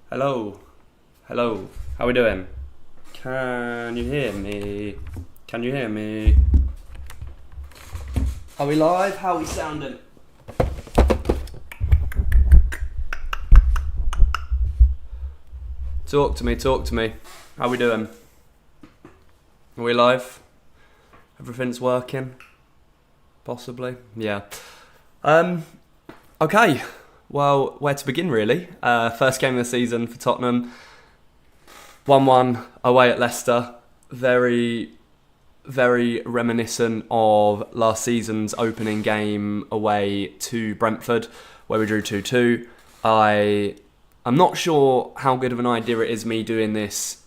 Hello. Hello. How we doing? Can you hear me? Can you hear me? Are we live? How are we sounding? Talk to me, talk to me. How we doing? Are we live? Everything's working? Possibly? Yeah. Okay. Well, where to begin really? First game of the season for Tottenham. 1-1 away at Leicester. Very, very reminiscent of last season's opening game away to Brentford, where we drew 2-2. I'm not sure how good of an idea it is me doing this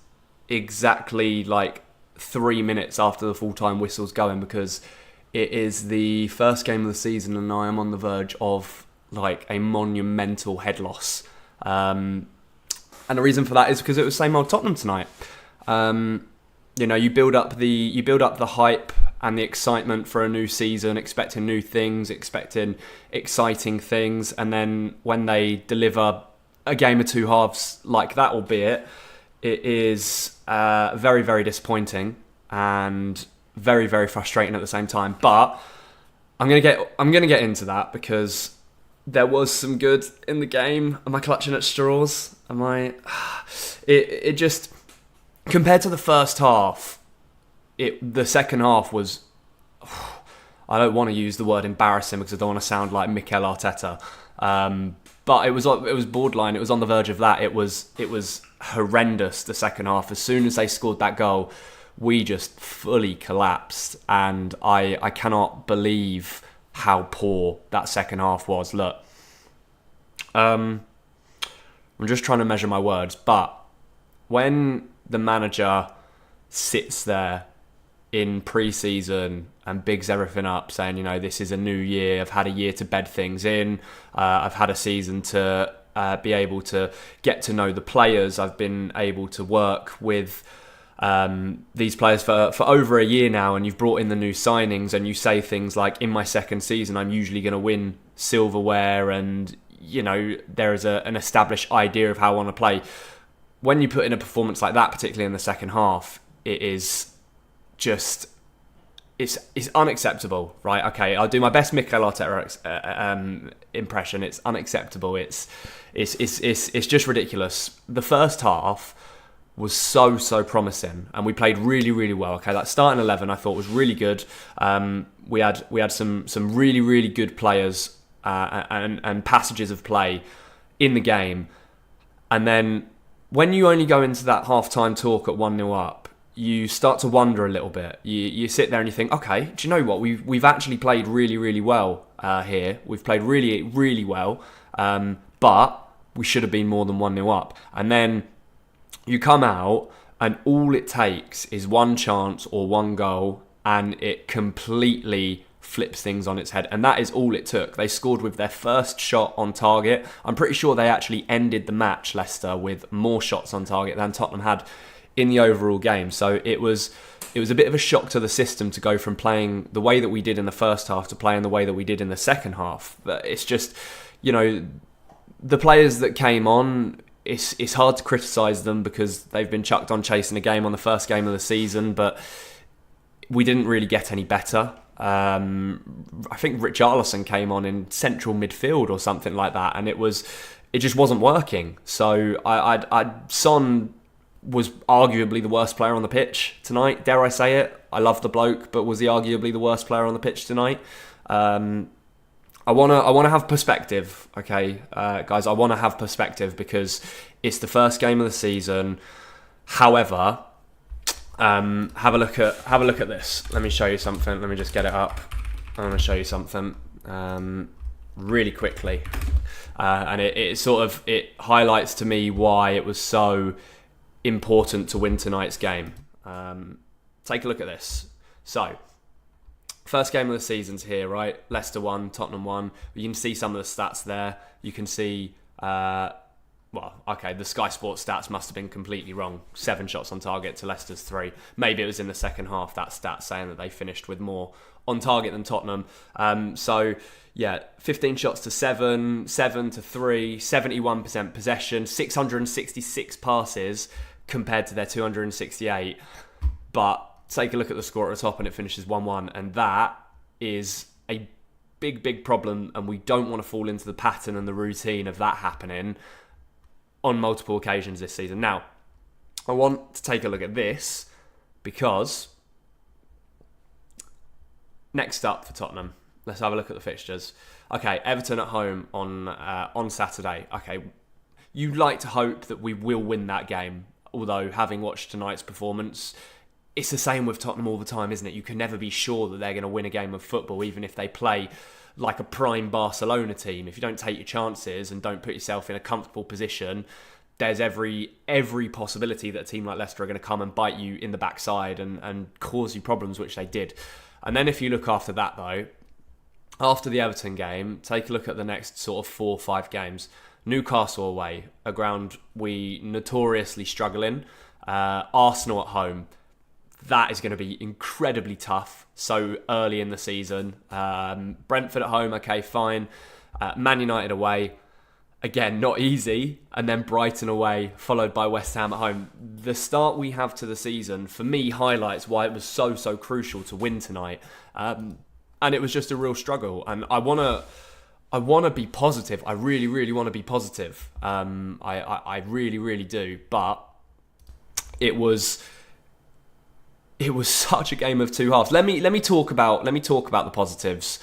exactly like 3 minutes after the full-time whistle's going, because it is the first game of the season and I am on the verge of like a monumental head loss. And the reason for that is because it was same old Tottenham tonight. You build up the hype and the excitement for a new season, expecting new things, expecting exciting things, and then when they deliver a game of two halves like that, albeit, it is very, very disappointing and very, very frustrating at the same time. But I'm gonna get into that because there was some good in the game. Am I clutching at straws? Am I? It just, compared to the first half, the second half was. I don't want to use the word embarrassing because I don't want to sound like Mikel Arteta. But it was borderline. It was on the verge of that. It was horrendous, the second half. As soon as they scored that goal, we just fully collapsed, and I cannot believe how poor that second half was. Look, I'm just trying to measure my words, but when the manager sits there in pre-season and bigs everything up, saying, this is a new year, I've had a year to bed things in, I've had a season to be able to get to know the players, I've been able to work with these players for over a year now, and you've brought in the new signings, and you say things like, in my second season I'm usually going to win silverware, and there is an established idea of how I want to play. When you put in a performance like that, particularly in the second half, it is just it's unacceptable, right? Okay, I'll do my best Mikel Arteta impression. It's unacceptable. It's just ridiculous. The first half was so promising, and we played really, really well. Okay, that starting 11 I thought was really good. We had some really, really good players and passages of play in the game, and then when you only go into that half-time talk at 1-0 up, you start to wonder a little bit. You sit there and you think, okay, do you know what? We've actually played really, really well here. We've played really, really well, but we should have been more than 1-0 up. And then you come out and all it takes is one chance or one goal, and it completely flips things on its head. And that is all it took. They scored with their first shot on target. I'm pretty sure they actually ended the match, Leicester, with more shots on target than Tottenham had in the overall game. So it was a bit of a shock to the system to go from playing the way that we did in the first half to playing the way that we did in the second half. But it's just, the players that came on, it's hard to criticise them because they've been chucked on chasing a game on the first game of the season, but we didn't really get any better. I think Richarlison came on in central midfield or something like that, and it just wasn't working. So Son was arguably the worst player on the pitch tonight. Dare I say it? I love the bloke, but was he arguably the worst player on the pitch tonight? I wanna have perspective, okay, guys. I want to have perspective because it's the first game of the season. However, have a look at this. Let me show you something. Let me just get it up. I want to show you something really quickly, and it highlights to me why it was so important to win tonight's game. Take a look at this. So, first game of the season's here, right? Leicester won, Tottenham won. You can see some of the stats there. You can see, well, okay, the Sky Sports stats must have been completely wrong. 7 shots on target to Leicester's 3. Maybe it was in the second half, that stat saying that they finished with more on target than Tottenham. So, yeah, 15 shots to 7, 7 to 3, 71% possession, 666 passes compared to their 268. But take a look at the score at the top and it finishes 1-1. And that is a big problem. And we don't want to fall into the pattern and the routine of that happening on multiple occasions this season. Now, I want to take a look at this because next up for Tottenham, let's have a look at the fixtures. Okay, Everton at home on Saturday. Okay, you'd like to hope that we will win that game, although having watched tonight's performance, it's the same with Tottenham all the time, isn't it? You can never be sure that they're going to win a game of football, even if they play like a prime Barcelona team. If you don't take your chances and don't put yourself in a comfortable position, there's every possibility that a team like Leicester are going to come and bite you in the backside and cause you problems, which they did. And then if you look after that, though, after the Everton game, take a look at the next sort of 4 or 5 games. Newcastle away, a ground we notoriously struggle in. Arsenal at home. That is going to be incredibly tough so early in the season. Brentford at home, okay, fine. Man United away, again, not easy. And then Brighton away, followed by West Ham at home. The start we have to the season, for me, highlights why it was so crucial to win tonight. And it was just a real struggle. And I want to be positive. I really want to be positive. I really do. But it was such a game of two halves. Let me talk about the positives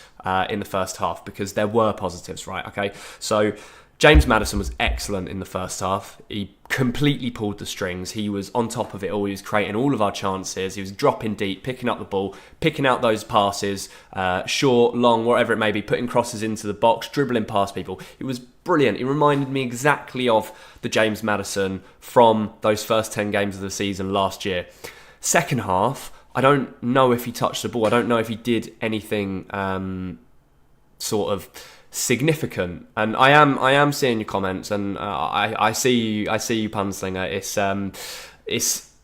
in the first half, because there were positives, right? Okay, so James Maddison was excellent in the first half. He completely pulled the strings. He was on top of it all. He was creating all of our chances. He was dropping deep, picking up the ball, picking out those passes, short, long, whatever it may be, putting crosses into the box, dribbling past people. It was brilliant. He reminded me exactly of the James Maddison from those first 10 games of the season last year. Second half, I don't know if he touched the ball. I don't know if he did anything sort of significant. And I am seeing your comments, and I see you, Punslinger.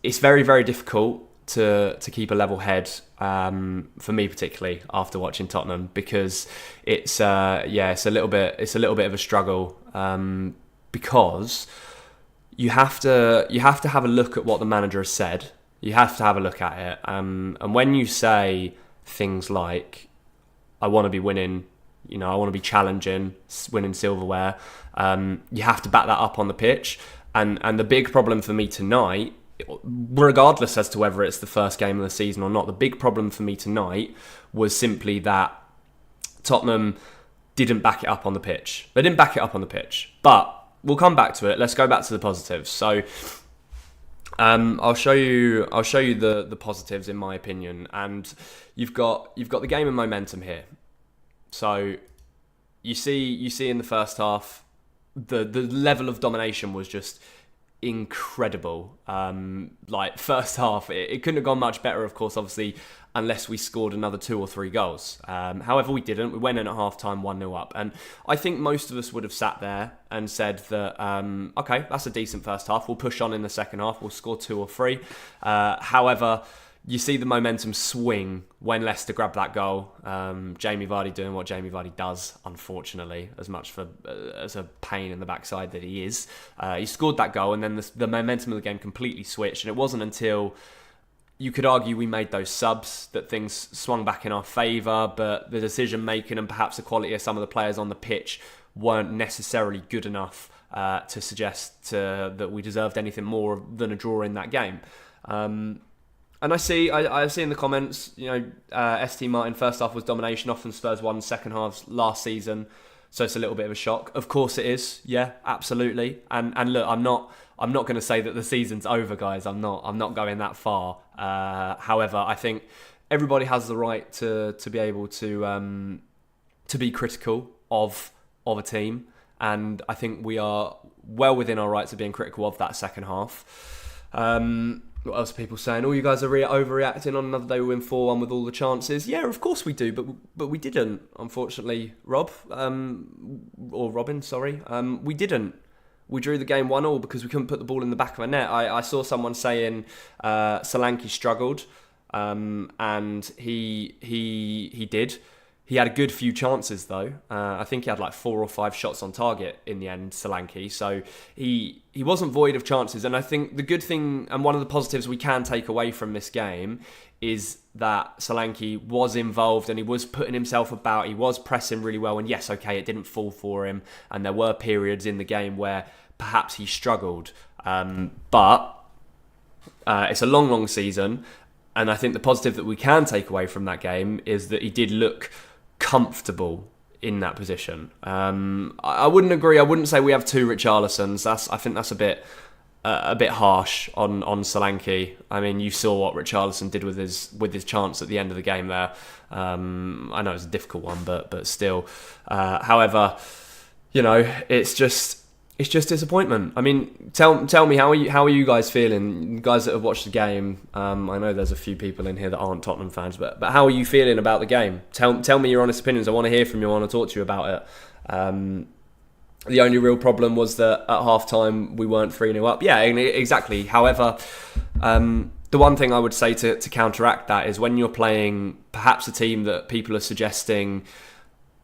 It's very difficult to keep a level head for me, particularly after watching Tottenham, because it's a little bit of a struggle because you have to have a look at what the manager has said. You have to have a look at it. And when you say things like, I want to be winning, I want to be challenging, winning silverware, you have to back that up on the pitch. And the big problem for me tonight, regardless as to whether it's the first game of the season or not, the big problem for me tonight was simply that Tottenham didn't back it up on the pitch. They didn't back it up on the pitch. But we'll come back to it. Let's go back to the positives. So I'll show you the positives in my opinion, and you've got the game of momentum here. So you see in the first half the level of domination was just incredible. Like first half, it couldn't have gone much better, of course, obviously, unless we scored another 2 or 3 goals. However, we didn't. We went in at half-time 1-0 up. And I think most of us would have sat there and said that, okay, that's a decent first half. We'll push on in the second half. We'll score 2 or 3. However, you see the momentum swing when Leicester grabbed that goal. Jamie Vardy doing what Jamie Vardy does, unfortunately, as much as a pain in the backside that he is. He scored that goal, and then the momentum of the game completely switched. And it wasn't until, you could argue, we made those subs that things swung back in our favour, but the decision making and perhaps the quality of some of the players on the pitch weren't necessarily good enough to suggest that we deserved anything more than a draw in that game. And I see in the comments, ST Martin, first half was domination, often Spurs won second halves last season, so it's a little bit of a shock. Of course it is, yeah, absolutely. And look, I'm not going to say that the season's over, guys. I'm not going that far. However, I think everybody has the right to be able to be critical of a team, and I think we are well within our rights of being critical of that second half. What else are people saying? Oh, you guys are overreacting on another day we win 4-1 with all the chances. Yeah, of course we do, but we didn't, unfortunately, Robin, sorry. We didn't. we drew the game 1-1 because we couldn't put the ball in the back of our net. I saw someone saying Solanke struggled, and he did. He had a good few chances though. I think he had like 4 or 5 shots on target in the end, Solanke. So he wasn't void of chances. And I think the good thing, and one of the positives we can take away from this game, is that Solanke was involved and he was putting himself about. He was pressing really well. And yes, okay, it didn't fall for him. And there were periods in the game where perhaps he struggled. But it's a long, long season. And I think the positive that we can take away from that game is that he did look comfortable in that position. I wouldn't agree. I wouldn't say we have 2 Richarlisons. I think that's a bit harsh on Solanke. I mean, you saw what Richarlison did with his chance at the end of the game there. I know it was a difficult one, but still. However, it's just disappointment. I mean, tell me, how are you guys feeling? You guys that have watched the game, I know there's a few people in here that aren't Tottenham fans, but how are you feeling about the game? Tell me your honest opinions. I want to hear from you. I want to talk to you about it. The only real problem was that at half-time we weren't 3-0 up. Yeah, exactly. However, the one thing I would say to counteract that is when you're playing perhaps a team that people are suggesting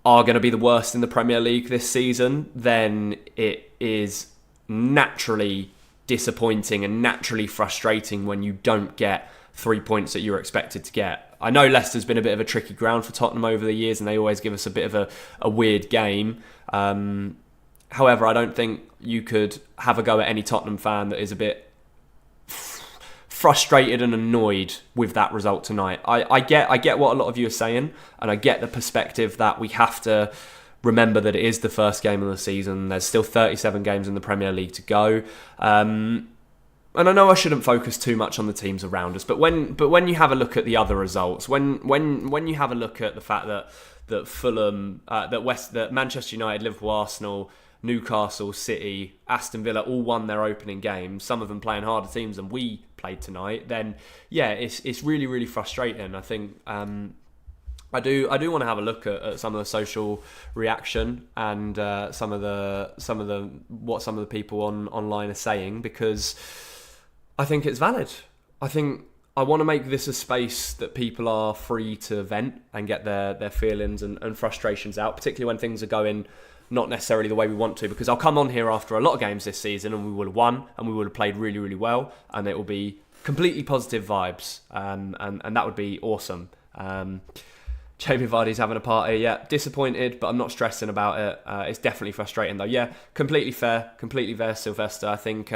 are going to be the worst in the Premier League this season, then it is naturally disappointing and naturally frustrating when you don't get 3 points that you're expected to get. I know Leicester's been a bit of a tricky ground for Tottenham over the years and they always give us a bit of a weird game. However, I don't think you could have a go at any Tottenham fan that is a bit frustrated and annoyed with that result tonight. I get what a lot of you are saying, and I get the perspective that we have to remember that it is the first game of the season. There's still 37 games in the Premier League to go. And I know I shouldn't focus too much on the teams around us, but when you have a look at the other results, when you have a look at the fact that Fulham, that Manchester United, Liverpool, Arsenal, Newcastle, City, Aston Villa all won their opening games, some of them playing harder teams than we played tonight, then yeah, it's really, really frustrating. I think I do want to have a look at some of the social reaction and some of the what some of the people online are saying, because I think it's valid. I think I want to make this a space that people are free to vent and get their feelings and frustrations out, particularly when things are going not necessarily the way we want to, because I'll come on here after a lot of games this season and we will have won and we will have played really, really well, and it will be completely positive vibes, and that would be awesome. Jamie Vardy's having a party. Yeah, disappointed, but I'm not stressing about it. It's definitely frustrating though. Yeah, completely fair, Sylvester. I think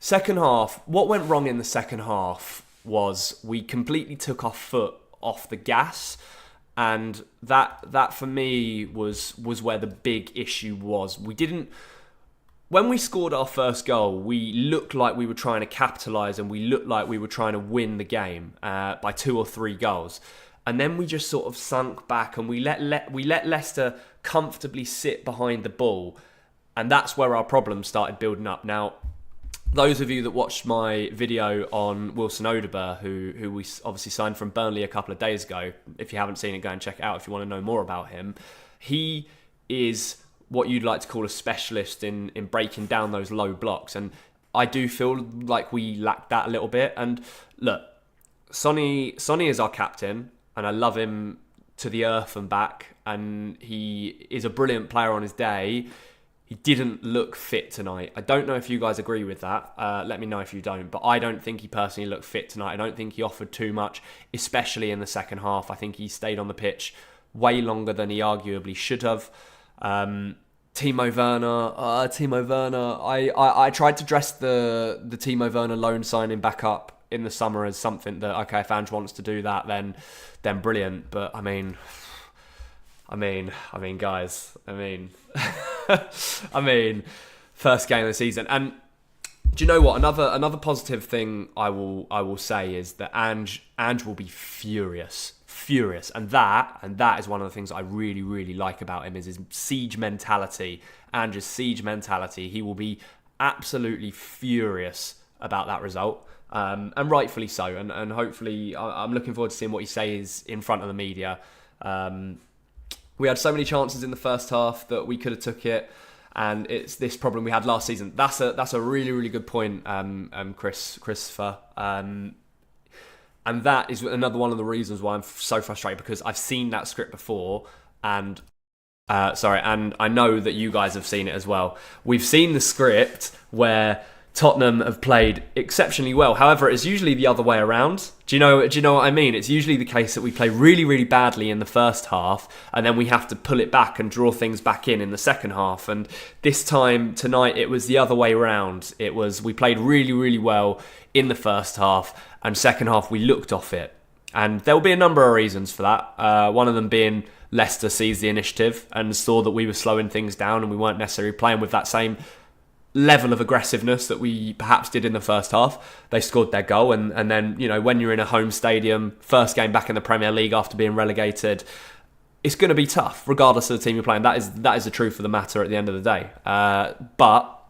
second half, what went wrong in the second half was we completely took our foot off the gas. And that for me was where the big issue was. When we scored our first goal, we looked like we were trying to capitalise and we looked like we were trying to win the game by 2 or 3 goals. And then we just sort of sunk back and we let Leicester comfortably sit behind the ball. And that's where our problems started building up. Now, those of you that watched my video on Wilson Odeber, who we obviously signed from Burnley a couple of days ago, if you haven't seen it, go and check it out if you want to know more about him. He is what you'd like to call a specialist in breaking down those low blocks. And I do feel like we lacked that a little bit. And look, Sonny is our captain, and I love him to the earth and back. And he is a brilliant player on his day. He didn't look fit tonight. I don't know if you guys agree with that. Let me know if you don't. But I don't think he personally looked fit tonight. I don't think he offered too much, especially in the second half. I think he stayed on the pitch way longer than he arguably should have. Timo Werner. I tried to dress the Timo Werner loan signing back up in the summer as something that, okay, if Ange wants to do that, then brilliant. But I mean, guys. First game of the season. And do you know what? Another positive thing I will say is that Ange will be furious, and that is one of the things I really, really like about him, is his siege mentality. Ange's siege mentality. He will be absolutely furious about that result, and rightfully so. And hopefully, I'm looking forward to seeing what he says in front of the media. We had so many chances in the first half that we could have took it, and it's this problem we had last season. That's a really, really good point, Christopher. And that is another one of the reasons why I'm so frustrated, because I've seen that script before, and and I know that you guys have seen it as well. We've seen the script where Tottenham have played exceptionally well. However, it's usually the other way around. Do you know what I mean? It's usually the case that we play really, really badly in the first half, and then we have to pull it back and draw things back in the second half. And this time tonight, it was the other way around. It was, we played really, really well in the first half, and second half we looked off it. And there will be a number of reasons for that. One of them being Leicester seized the initiative and saw that we were slowing things down and we weren't necessarily playing with that same level of aggressiveness that we perhaps did in the first half. They scored their goal, and then, you know, when you're in a home stadium, first game back in the Premier League after being relegated, it's going to be tough regardless of the team you're playing. That is the truth of the matter at the end of the day. But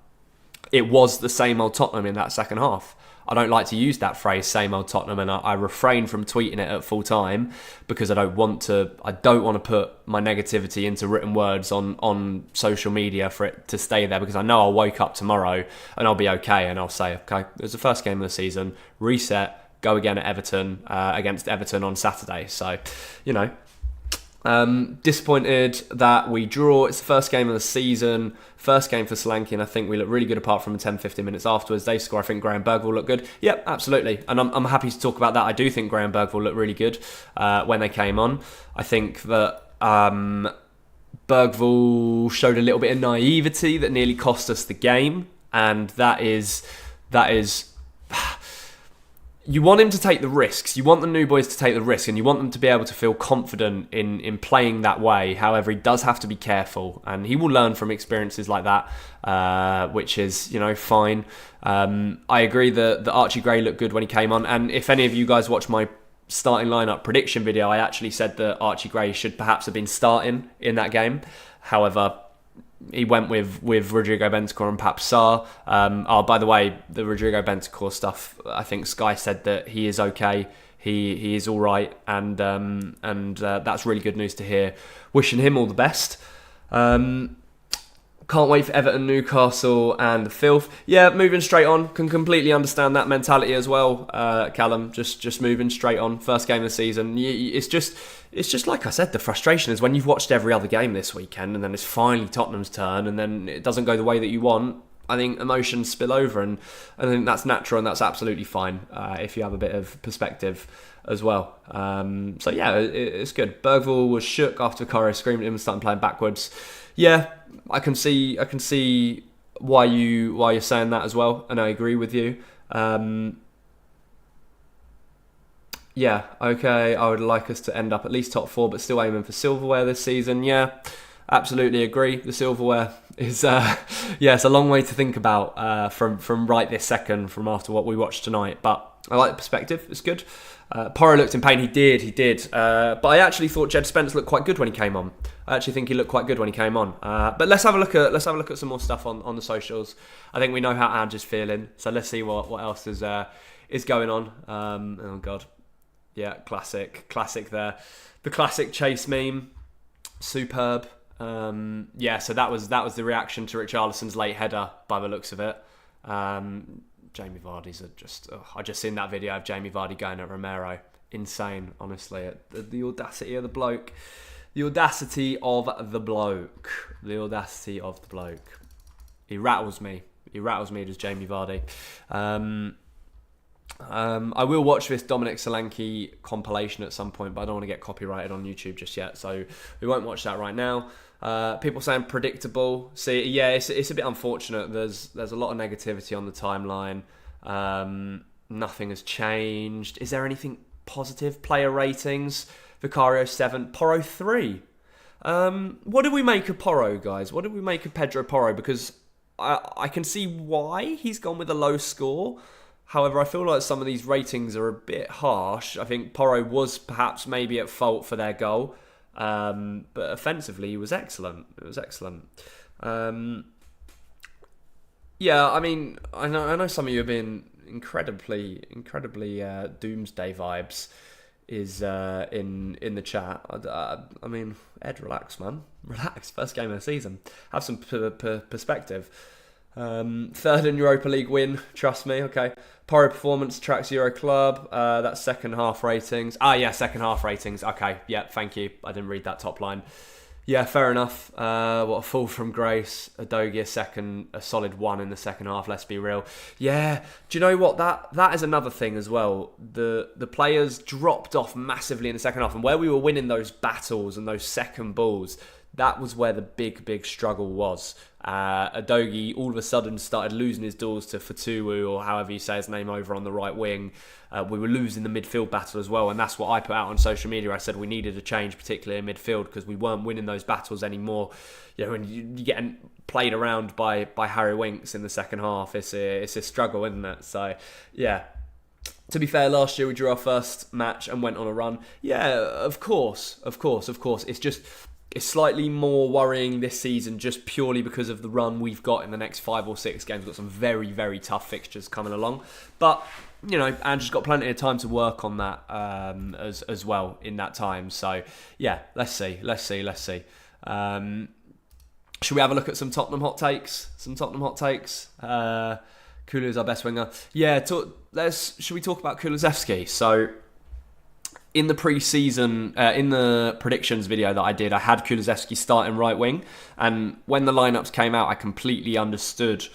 it was the same old Tottenham in that second half. I don't like to use that phrase, same old Tottenham, and I refrain from tweeting it at full time because I don't want to put my negativity into written words on social media for it to stay there, because I know I'll wake up tomorrow and I'll be okay, and I'll say, okay, it was the first game of the season, reset, go again at Everton, against Everton on Saturday. So, you know, disappointed that we draw. It's the first game of the season, first game for Solanke, and I think we look really good apart from the 10-15 minutes afterwards. They score. I think Graham Bergvall looked good. Yep, absolutely. And I'm happy to talk about that. I do think Graham Bergvall looked really good when they came on. I think that Bergvall showed a little bit of naivety that nearly cost us the game, and that is you want him to take the risks. You want the new boys to take the risk, and you want them to be able to feel confident in playing that way. However, he does have to be careful, and he will learn from experiences like that, which is, you know, fine. I agree that Archie Gray looked good when he came on, and if any of you guys watch my starting lineup prediction video, I actually said that Archie Gray should perhaps have been starting in that game. However, he went with Rodrigo Bentancur and perhaps Sarr. By the way, the Rodrigo Bentancur stuff, I think Sky said that he is okay. He is all right, and that's really good news to hear. Wishing him all the best. Can't wait for Everton, Newcastle, and the filth. Yeah, moving straight on. Can completely understand that mentality as well, Callum. Just moving straight on. First game of the season. It's just like I said. The frustration is when you've watched every other game this weekend, and then it's finally Tottenham's turn, and then it doesn't go the way that you want. I think emotions spill over, and I think that's natural, and that's absolutely fine if you have a bit of perspective as well. So yeah, it's good. Bergvall was shook after Vicario screamed at him and started playing backwards. Yeah, I can see why you're saying that as well, and I agree with you. Yeah, okay, I would like us to end up at least top 4, but still aiming for silverware this season. Yeah, absolutely agree. The silverware is it's a long way to think about from right this second, from after what we watched tonight. But I like the perspective. It's good. Porro looked in pain. He did. But I actually thought Jed Spence looked quite good when he came on. I actually think he looked quite good when he came on. But let's have a look at some more stuff on the socials. I think we know how Ange is feeling, so let's see what else is going on. Oh God, yeah, classic there. The classic Chase meme, superb. So that was the reaction to Richarlison's late header by the looks of it. Jamie Vardy's I just seen that video of Jamie Vardy going at Romero. Insane, honestly. The audacity of the bloke. The audacity of the bloke. He rattles me. Does Jamie Vardy. I will watch this Dominic Solanke compilation at some point, but I don't want to get copyrighted on YouTube just yet, so we won't watch that right now. People saying predictable. See, yeah, it's a bit unfortunate. There's a lot of negativity on the timeline. Nothing has changed. Is there anything positive? Player ratings. Vicario 7, Porro 3. What did we make of Porro, guys? What did we make of Pedro Porro? Because I can see why he's gone with a low score. However, I feel like some of these ratings are a bit harsh. I think Porro was perhaps maybe at fault for their goal. But offensively, he was excellent. It was excellent. Yeah, I mean, I know some of you have been incredibly doomsday vibes is in the chat. I mean, Ed, relax, man. Relax. First game of the season. Have some perspective. Third in Europa League win. Trust me. Okay. Poro performance tracks Euro Club. That's second half ratings. Yeah, second half ratings. Okay. Yeah. Thank you. I didn't read that top line. Yeah, fair enough. What a fall from grace. Udogie a solid 1 in the second half. Let's be real. Yeah, do you know what? That is another thing as well. The players dropped off massively in the second half, and where we were winning those battles and those second balls, that was where the big struggle was. Udogie all of a sudden started losing his duels to Fatuwu, or however you say his name, over on the right wing. We were losing the midfield battle as well, and that's what I put out on social media. I said we needed a change, particularly in midfield, because we weren't winning those battles anymore. You know, when you get played around by Harry Winks in the second half, it's a struggle, isn't it? So, yeah. To be fair, last year we drew our first match and went on a run. Yeah, of course. It's slightly more worrying this season just purely because of the run we've got in the next 5 or 6 games. We've got some very, very tough fixtures coming along. But, you know, Andrew's got plenty of time to work on that as well in that time. So, yeah, let's see. Should we have a look at some Tottenham hot takes? Kulu's our best winger. Yeah, should we talk about Kulusevski? So, in the pre-season, in the predictions video that I did, I had Kulusevski starting right wing, and when the lineups came out, I completely understood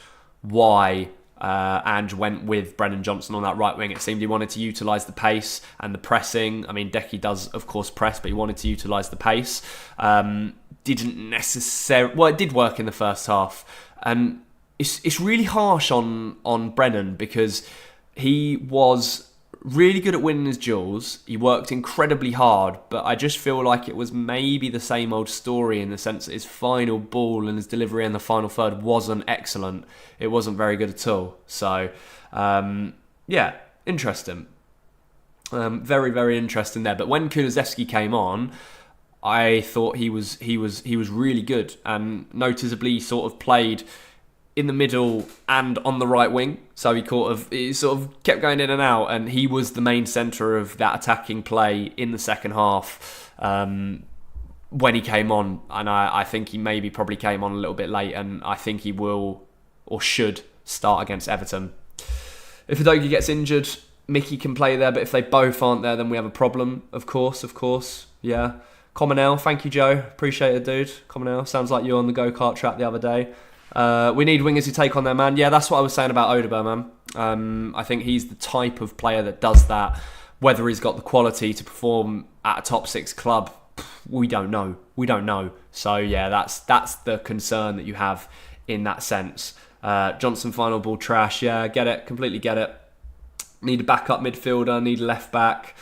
why Ange went with Brennan Johnson on that right wing. It seemed he wanted to utilise the pace and the pressing. I mean, Decky does, of course, press, but he wanted to utilise the pace. Didn't necessarily... Well, it did work in the first half, and it's really harsh on Brennan, because he was really good at winning his duels. He worked incredibly hard, but I just feel like it was maybe the same old story, in the sense that his final ball and his delivery in the final third wasn't excellent. It wasn't very good at all. So, yeah, interesting. Very, very interesting there. But when Kulusevski came on, I thought he was really good, and noticeably sort of played in the middle and on the right wing. So he sort of kept going in and out, and he was the main centre of that attacking play in the second half when he came on. And I think he probably came on a little bit late, and I think he will or should start against Everton. If Udogie gets injured, Mickey can play there, but if they both aren't there, then we have a problem, of course, yeah. Commonel, thank you, Joe. Appreciate it, dude. Commonel, sounds like you were on the go-kart track the other day. We need wingers who take on their man. Yeah, that's what I was saying about Odegaard, man. I think he's the type of player that does that. Whether he's got the quality to perform at a top 6 club, we don't know. So yeah, that's the concern that you have in that sense. Johnson final ball trash. Yeah, get it. Completely get it. Need a backup midfielder. Need a left back.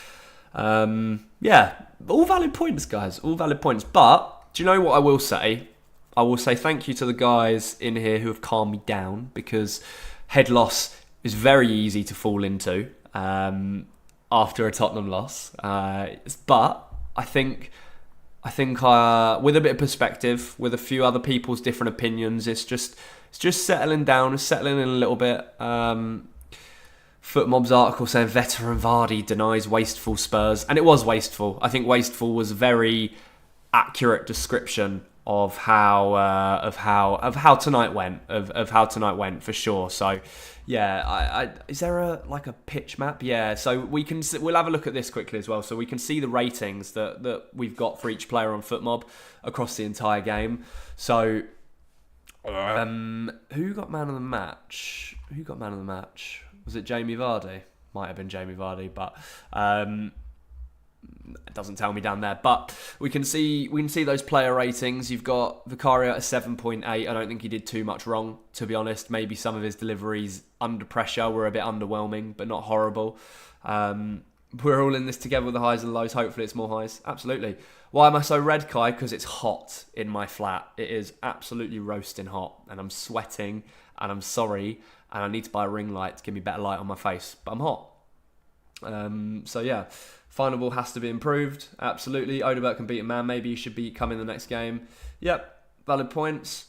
Yeah, all valid points, guys. All valid points. But do you know what I will say? I will say thank you to the guys in here who have calmed me down, because head loss is very easy to fall into after a Tottenham loss. But I think with a bit of perspective, with a few other people's different opinions, it's just settling down, settling in a little bit. Footmob's article saying veteran Vardy denies wasteful Spurs, and it was wasteful. I think wasteful was a very accurate description of how tonight went, for sure. So yeah, is there a pitch map? Yeah, so we'll have a look at this quickly as well, so we can see the ratings that we've got for each player on Footmob across the entire game. So who got man of the match? Was it Jamie Vardy? Might have been Jamie Vardy, but it doesn't tell me down there. But we can see those player ratings. You've got Vicario at a 7.8. I don't think he did too much wrong, to be honest. Maybe some of his deliveries under pressure were a bit underwhelming, but not horrible. We're all in this together with the highs and lows. Hopefully it's more highs. Absolutely. Why am I so red, Kai? Because it's hot in my flat. It is absolutely roasting hot, and I'm sweating, and I'm sorry, and I need to buy a ring light to give me better light on my face, but I'm hot. So yeah, final ball has to be improved. Absolutely. Odegaard can beat a man. Maybe he should come in the next game. Yep, valid points.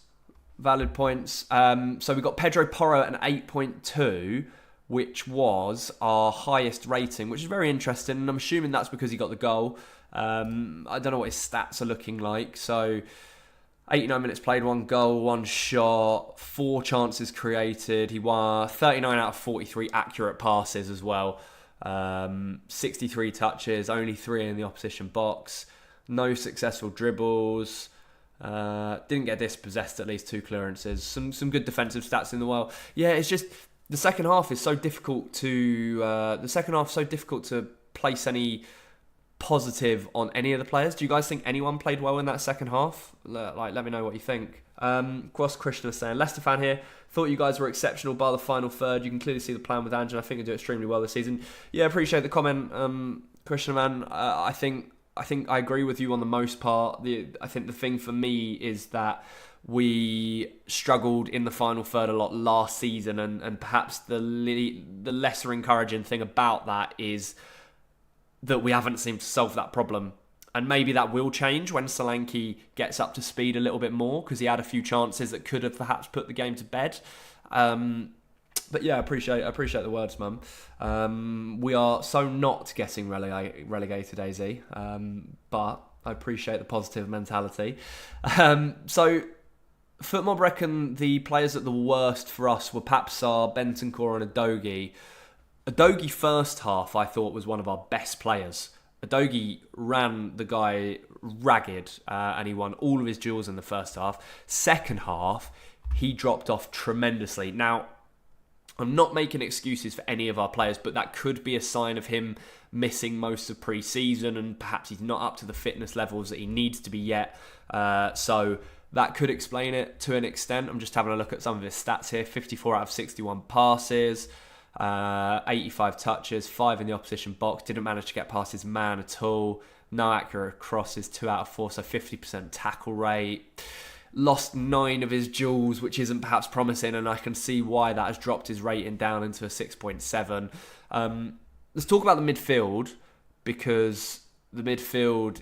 So we've got Pedro Porro at an 8.2. which was our highest rating, which is very interesting. And I'm assuming that's because he got the goal. I don't know what his stats are looking like. So 89 minutes played, 1 goal, 1 shot, 4 chances created. He won 39 out of 43 accurate passes as well. 63 touches, only 3 in the opposition box. No successful dribbles. Didn't get dispossessed, at least 2 clearances. Some good defensive stats in the world. Yeah, it's just the second half is so difficult to place any positive on any of the players. Do you guys think anyone played well in that second half? Let me know what you think. Gross Christian is saying, Leicester fan here. Thought you guys were exceptional bar the final third. You can clearly see the plan with Angel. I think they do extremely well this season. Yeah, appreciate the comment, Christian man. I think I agree with you on the most part. I think the thing for me is that we struggled in the final third a lot last season, and perhaps the lesser encouraging thing about that is that we haven't seemed to solve that problem. And maybe that will change when Solanke gets up to speed a little bit more, because he had a few chances that could have perhaps put the game to bed. But yeah, I appreciate the words, Mum. We are so not getting relegated, AZ, but I appreciate the positive mentality. So Footmob reckon the players at the worst for us were Papsar, Bentancur and Udogie. Udogie first half I thought was one of our best players. Udogie ran the guy ragged, and he won all of his duels in the first half. Second half, he dropped off tremendously. Now, I'm not making excuses for any of our players, but that could be a sign of him missing most of pre-season, and perhaps he's not up to the fitness levels that he needs to be yet. So that could explain it to an extent. I'm just having a look at some of his stats here. 54 out of 61 passes. 85 touches, 5 in the opposition box. Didn't manage to get past his man at all. No accurate crosses, 2 out of 4, so 50% tackle rate. Lost 9 of his duels, which isn't perhaps promising, and I can see why that has dropped his rating down into a 6.7. Let's talk about the midfield, because the midfield,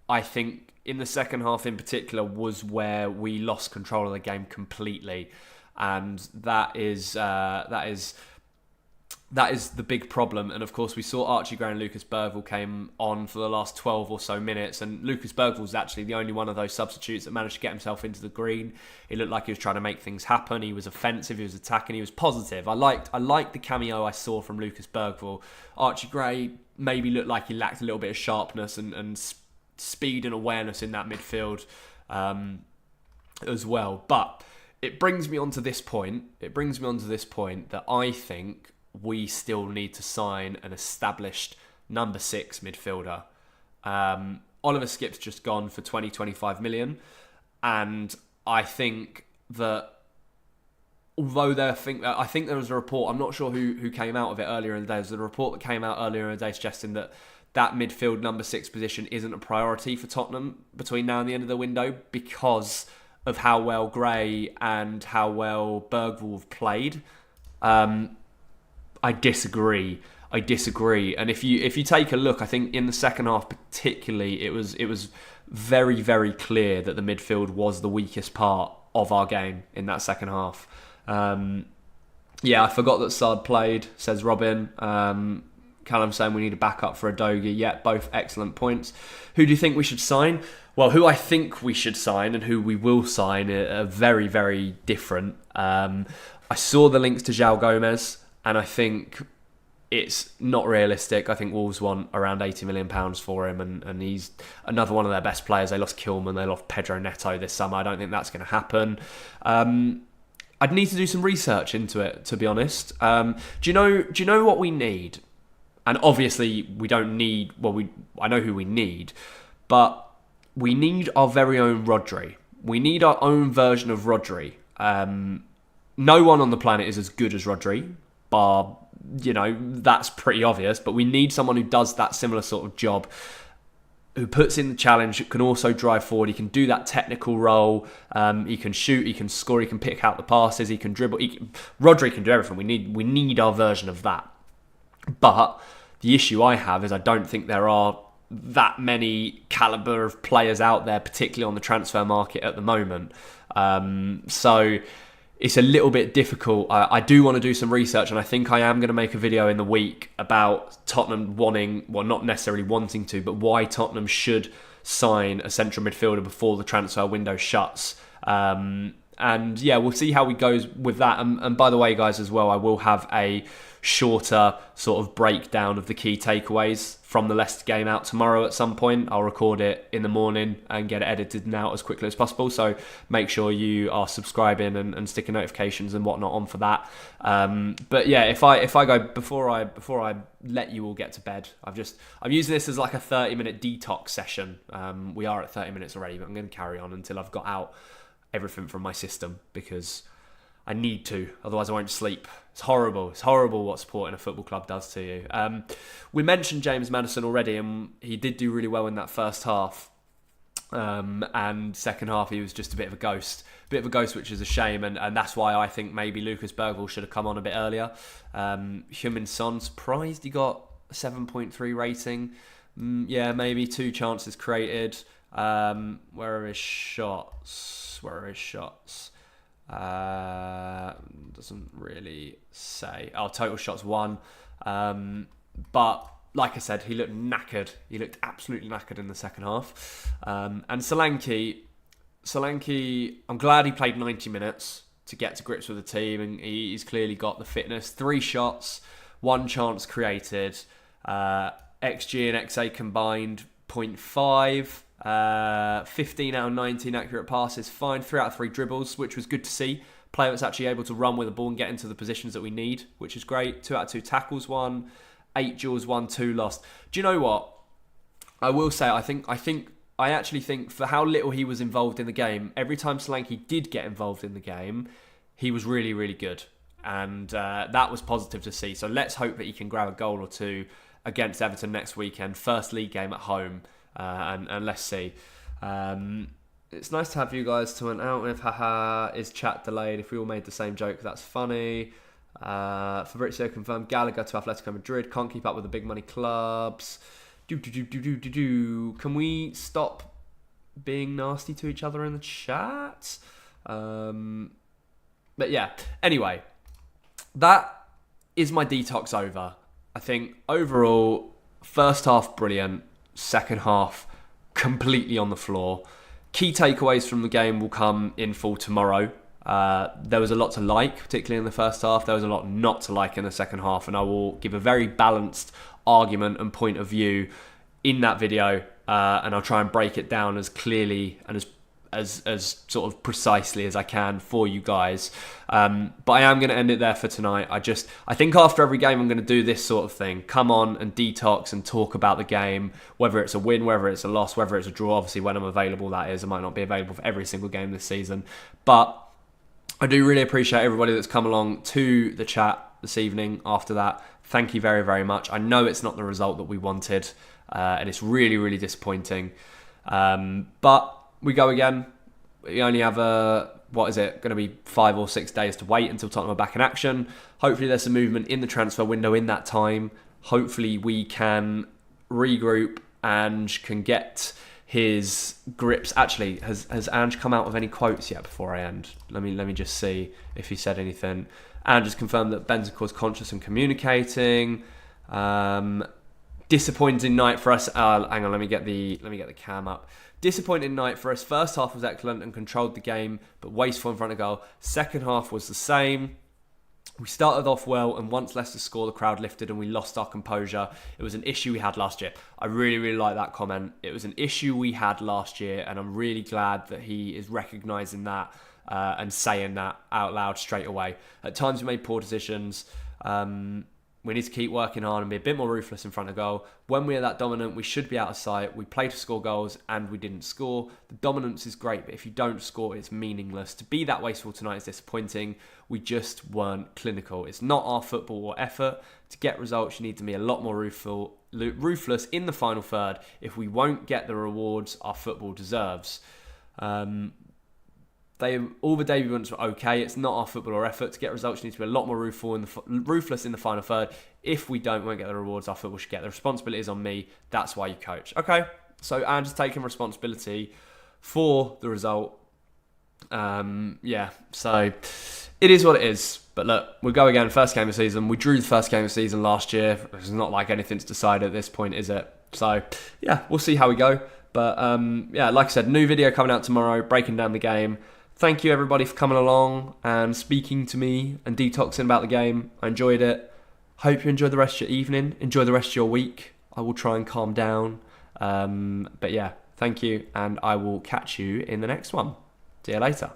I think, in the second half in particular, was where we lost control of the game completely, and that is the big problem. And of course we saw Archie Gray and Lucas Bergvall came on for the last 12 or so minutes, and Lucas Bergvall was actually the only one of those substitutes that managed to get himself into the green. He looked like he was trying to make things happen. He was offensive, he was attacking, he was positive. I liked the cameo I saw from Lucas Bergvall. Archie Gray maybe looked like he lacked a little bit of sharpness and speed and awareness in that midfield as well. But it brings me on to this point that I think we still need to sign an established number 6 midfielder. Oliver Skipp's just gone for 25 million. And I think that although I think there was a report, I'm not sure who came out of it earlier in the day. There's a report that came out earlier in the day suggesting that midfield number 6 position isn't a priority for Tottenham between now and the end of the window, because of how well Gray and how well Bergvall have played. I disagree. And if you take a look, I think in the second half particularly, it was very, very clear that the midfield was the weakest part of our game in that second half. I forgot that Sard played, says Robin. Callum saying we need a backup for Udogie. Yeah, both excellent points. Who do you think we should sign? Well, who I think we should sign and who we will sign are very, very different. I saw the links to João Gomez, and I think it's not realistic. I think Wolves want around £80 million for him, and he's another one of their best players. They lost Kilman, they lost Pedro Neto this summer. I don't think that's going to happen. I'd need to do some research into it, to be honest. Do you know what we need? And obviously we don't need. I know who we need, but we need our very own Rodri. We need our own version of Rodri. No one on the planet is as good as Rodri, bar, that's pretty obvious, but we need someone who does that similar sort of job, who puts in the challenge, can also drive forward. He can do that technical role. He can shoot, he can score, he can pick out the passes, he can dribble. Rodri can do everything. We need our version of that. But the issue I have is I don't think there are that many caliber of players out there, particularly on the transfer market at the moment. So it's a little bit difficult. I do want to do some research, and I think I am going to make a video in the week about Tottenham not necessarily wanting to, but why Tottenham should sign a central midfielder before the transfer window shuts. And yeah, we'll see how we goes with that. And by the way, guys, as well, I will have a shorter sort of breakdown of the key takeaways from the Leicester game out tomorrow at some point. I'll record it in the morning and get it edited and out as quickly as possible. So make sure you are subscribing and sticking notifications and whatnot on for that. But yeah, if I go before I let you all get to bed, I'm using this as like a 30-minute detox session. We are at 30 minutes already, but I'm going to carry on until I've got out everything from my system, because I need to, otherwise I won't sleep. It's horrible. It's horrible what supporting a football club does to you. We mentioned James Maddison already, and he did do really well in that first half. And second half, he was just a bit of a ghost. Which is a shame, and that's why I think maybe Lucas Bergvall should have come on a bit earlier. Heung-min Son, surprised he got a 7.3 rating. Yeah, maybe 2 chances created. Where are his shots? Doesn't really say. Total shots 1. But like I said, he looked knackered. He looked absolutely knackered in the second half. And Solanke, I'm glad he played 90 minutes to get to grips with the team, and he's clearly got the fitness. 3 shots, 1 chance created. XG and XA combined 0.5. 15 out of 19 accurate passes, fine. 3 out of 3 dribbles, which was good to see. Player that's actually able to run with the ball and get into the positions that we need, which is great. 2 out of 2 tackles won, 8 duels won, 2 lost. Do you know what? I will say, I actually think for how little he was involved in the game, every time Solanke did get involved in the game, he was really, really good. And that was positive to see. So let's hope that he can grab a goal or 2 against Everton next weekend. First league game at home. And let's see. It's nice to have you guys to an out with. Haha, is chat delayed? If we all made the same joke, that's funny. Fabrizio confirmed Gallagher to Atletico Madrid. Can't keep up with the big money clubs. Can we stop being nasty to each other in the chat? But yeah, anyway, that is my detox over. I think overall, first half brilliant. Second half, completely on the floor. Key takeaways from the game will come in full tomorrow. There was a lot to like, particularly in the first half. There was a lot not to like in the second half, and I will give a very balanced argument and point of view in that video, and I'll try and break it down as clearly and as sort of precisely as I can for you guys. But I am going to end it there for tonight. I think after every game I'm going to do this sort of thing. Come on and detox and talk about the game, whether it's a win, whether it's a loss, whether it's a draw. Obviously, when I'm available, that is. I might not be available for every single game this season. But I do really appreciate everybody that's come along to the chat this evening after that. Thank you very, very much. I know it's not the result that we wanted, and it's really, really disappointing. But we go again. We only have going to be 5 or 6 days to wait until Tottenham are back in action. Hopefully there's some movement in the transfer window in that time. Hopefully we can regroup and can get his grips. Actually, has Ange come out with any quotes yet before I end? Let me just see if he said anything. Ange has confirmed that Bentancur's conscious and communicating. Disappointing night for us. Hang on, let me get the cam up. Disappointing night for us. First half was excellent and controlled the game, but wasteful in front of goal. Second half was the same. We started off well, and once Leicester scored, the crowd lifted and we lost our composure. It was an issue we had last year. I really, really like that comment. It was an issue we had last year, and I'm really glad that he is recognising that and saying that out loud straight away. At times we made poor decisions. We need to keep working hard and be a bit more ruthless in front of goal. When we are that dominant, we should be out of sight. We play to score goals and we didn't score. The dominance is great, but if you don't score, it's meaningless. To be that wasteful tonight is disappointing. We just weren't clinical. It's not our football or effort. To get results, you need to be a lot more ruthless in the final third if we won't get the rewards our football deserves. All the debut moments were okay. It's not our football or effort. To get results, you need to be a lot more ruthless in the final third. If we won't get the rewards our football should get. The responsibility is on me. That's why you coach. Okay, so Ange is taking responsibility for the result. So it is what it is. But look, we'll go again. First game of the season. We drew the first game of the season last year. It's not like anything's decided at this point, is it? So, yeah, we'll see how we go. But, yeah, like I said, new video coming out tomorrow, breaking down the game. Thank you, everybody, for coming along and speaking to me and detoxing about the game. I enjoyed it. Hope you enjoy the rest of your evening. Enjoy the rest of your week. I will try and calm down. But, yeah, thank you, and I will catch you in the next one. See you later.